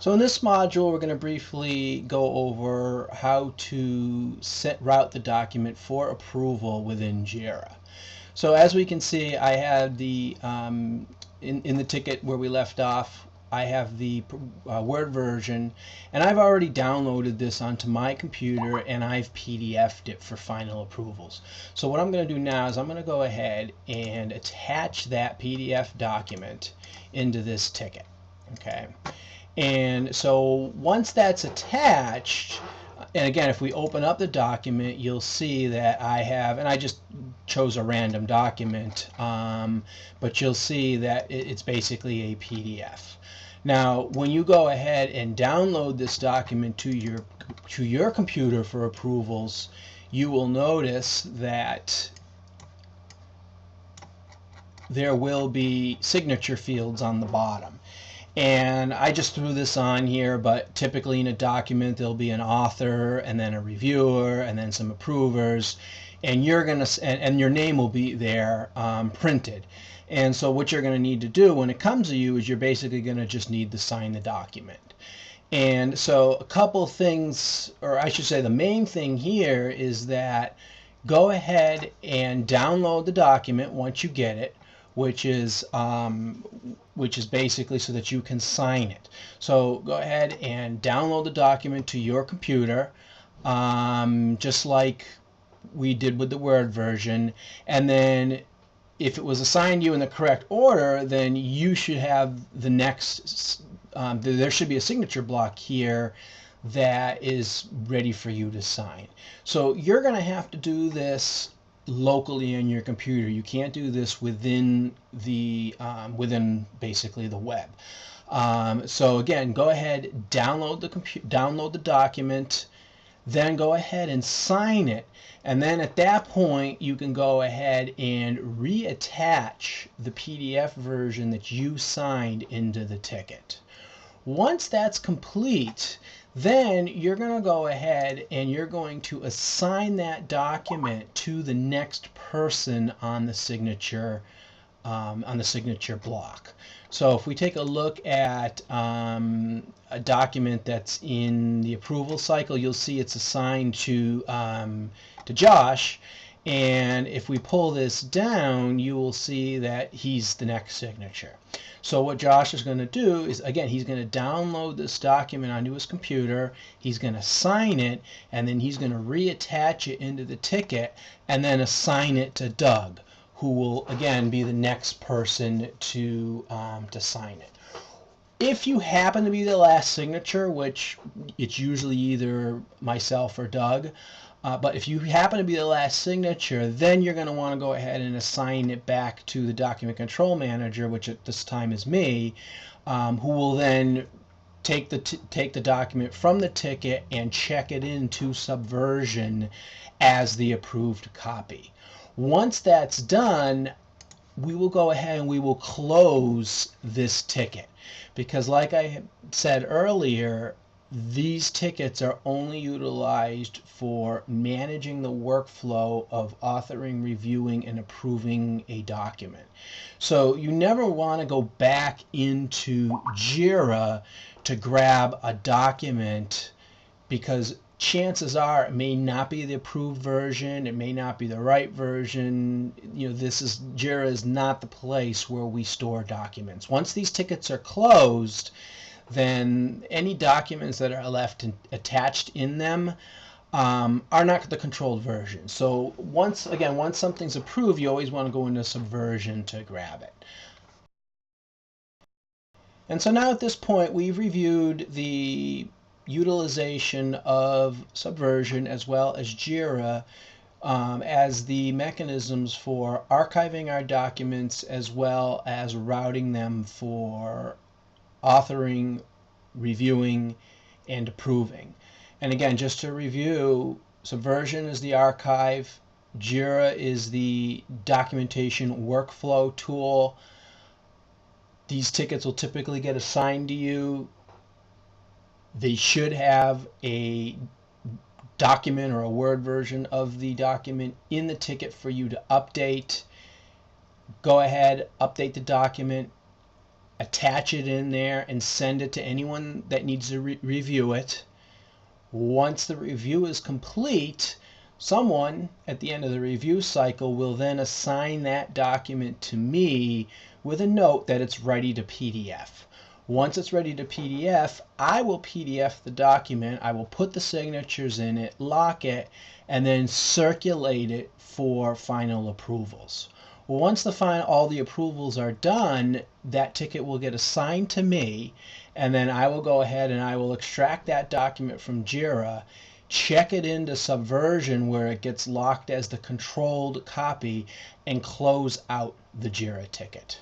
So in this module, we're going to briefly go over how to route the document for approval within JIRA. So as we can see, I have the, in the ticket where we left off, I have the Word version, and I've already downloaded this onto my computer and I've PDF'd it for final approvals. So what I'm going to do now is I'm going to go ahead and attach that PDF document into this ticket. Okay. And so once that's attached, and again, if we open up the document, you'll see that I have, and I just chose a random document, but you'll see that it's basically a PDF. Now, when you go ahead and download this document to your computer for approvals, you will notice that there will be signature fields on the bottom. And I just threw this on here, but typically in a document there'll be an author and then a reviewer and then some approvers, and you're gonna and your name will be there printed. And so what you're going to need to do when it comes to you is you're basically going to just need to sign the document. And so a couple things, or I should say the main thing here is that go ahead and download the document once you get it, which is basically so that you can sign it. So go ahead and download the document to your computer, just like we did with the Word version, and then if it was assigned to you in the correct order, then you should have the next, there should be a signature block here that is ready for you to sign. So you're going to have to do this locally on your computer. You can't do this within the within basically the web. So again, go ahead, download the document, then go ahead and sign it, and then at that point you can go ahead and reattach the PDF version that you signed into the ticket. Once that's complete, then you're going to go ahead and you're going to assign that document to the next person on the signature block. So if we take a look at a document that's in the approval cycle, you'll see it's assigned to Josh. And if we pull this down, you will see that he's the next signature. So what Josh is going to do is, again, he's going to download this document onto his computer, he's going to sign it, and then he's going to reattach it into the ticket and then assign it to Doug, who will again be the next person to sign it. If you happen to be the last signature, which it's usually either myself or Doug, but if you happen to be the last signature, then you're going to want to go ahead and assign it back to the document control manager, which at this time is me, who will then take the document from the ticket and check it into Subversion as the approved copy. Once that's done, we will go ahead and we will close this ticket, because like I said earlier, these tickets are only utilized for managing the workflow of authoring, reviewing, and approving a document. So you never want to go back into JIRA to grab a document, because chances are it may not be the approved version, it may not be the right version. You know, JIRA is not the place where we store documents. Once these tickets are closed, then any documents that are left attached in them are not the controlled version. So once something's approved, you always want to go into Subversion to grab it. And so now at this point, we've reviewed the utilization of Subversion as well as JIRA as the mechanisms for archiving our documents as well as routing them for authoring, reviewing, and approving. And again, just to review, Subversion is the archive, JIRA is the documentation workflow tool. These tickets will typically get assigned to you. They should have a document or a Word version of the document in the ticket for you to update. Go ahead, update the document, attach it in there, and send it to anyone that needs to review it. Once the review is complete, someone at the end of the review cycle will then assign that document to me with a note that it's ready to PDF. Once it's ready to PDF, I will PDF the document, I will put the signatures in it, lock it, and then circulate it for final approvals. Once all the approvals are done, that ticket will get assigned to me, and then I will go ahead and I will extract that document from JIRA, check it into Subversion where it gets locked as the controlled copy, and close out the JIRA ticket.